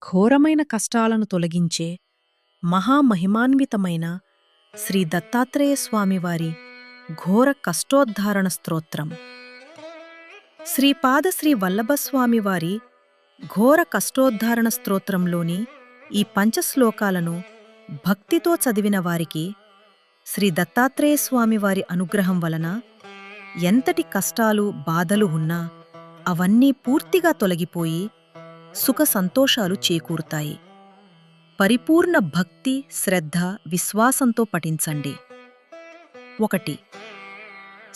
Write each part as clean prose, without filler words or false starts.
ఘోరమైన కష్టాలను తొలగించే మహామహిమాన్వితమైన శ్రీ దత్తాత్రేయ స్వామివారి ఘోర కష్టోద్ధారణ స్తోత్రం. శ్రీపాద శ్రీ వల్లభస్వామివారి ఘోర కష్టోద్ధారణ స్తోత్రంలోని ఈ పంచశ్లోకాలను భక్తితో చదివిన వారికి శ్రీ దత్తాత్రేయ స్వామివారి అనుగ్రహం వలన ఎంతటి కష్టాలు బాధలు ఉన్నా అవన్నీ పూర్తిగా తొలగిపోయి సుఖ సంతోషాలు చేకూరుతాయి. పరిపూర్ణ భక్తి, శ్రద్ధ, విశ్వాసంతో పఠించండి. 1.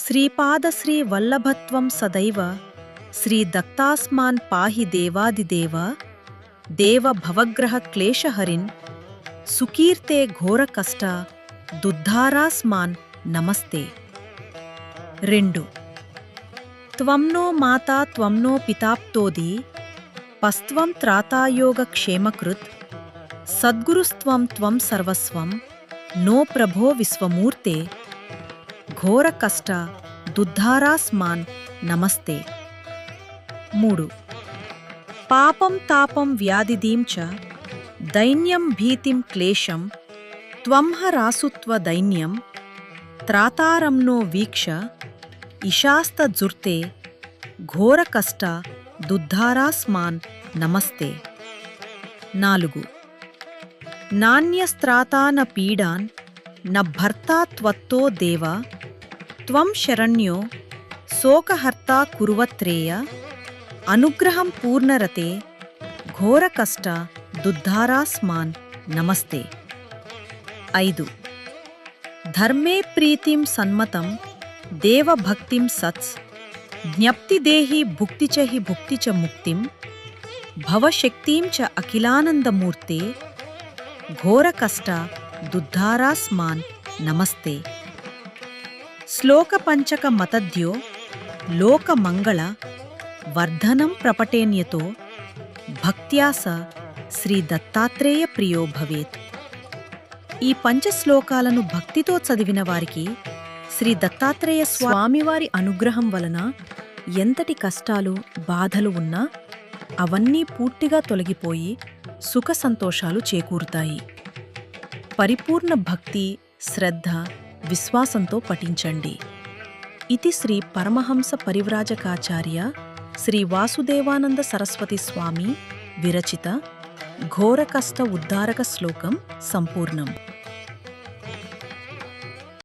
శ్రీపాద శ్రీ వల్లభత్వం సదైవ శ్రీ దత్తాస్మాన్ పాహి దేవాదిదేవ దేవ భవగ్రహ క్లేశహరిన్ సుకీర్తే ఘోర కష్ట దుద్ధారాస్మాన్ నమస్తే. 2. త్వం నో మాతా త్వం నో పితాప్తోది పస్త్వం త్రాతాయోగ క్షేమకృత్ సద్గురుస్త్వం త్వం సర్వస్వం నో ప్రభో విశ్వమూర్తే ఘోర కష్ట దుద్ధారాస్మాన్ నమస్తే. 3. పాపం తాపం వ్యాధిదీం చ దైన్యం భీతిం క్లేశం త్వంహరాసుత్వ దైన్యం త్రాతారం నో వీక్ష ఇషాస్తజుర్తే ఘోర కష్ట దుద్ధారాస్మాన్ నమస్తే. 4. నాన్యస్త్రాతాన పీడాన్ న భర్తా త్వత్తో దేవ త్వం శరణ్యో శోకహర్తా కురువత్రేయ అనుగ్రహం పూర్ణరతే ఘోర కష్ట దుద్ధారాస్మాన్ నమస్తే. 5. ధర్మే ప్రీతిం సన్మతం దేవభక్తిం సత్స్ జ్ఞప్తి దేహి భుక్తి చ హి భుక్తి చ ముక్తిం భవశక్తిం చ అఖిలానందమూర్తే ఘోర కష్ట దుద్ధారాస్మాన్ నమస్తే. శ్లోక పంచక మతద్యో లోకమంగళ వర్ధనం ప్రపటేన్యతో భక్త్యాస శ్రీ దత్తాత్రేయ ప్రియో భవేత్. ఈ పంచశ్లోకాలను భక్తితో చదివిన వారికి శ్రీ దత్తాత్రేయ స్వామివారి అనుగ్రహం వలన ఎంతటి కష్టాలు బాధలు ఉన్నా అవన్నీ పూర్తిగా తొలగిపోయి సుఖ సంతోషాలు చేకూరుతాయి. పరిపూర్ణ భక్తి, శ్రద్ధ, విశ్వాసంతో పఠించండి. ఇతి శ్రీ పరమహంస పరివ్రాజకాచార్య శ్రీ వాసుదేవానంద సరస్వతి స్వామి విరచిత ఘోర కష్ట ఉద్ధారక శ్లోకం సంపూర్ణం.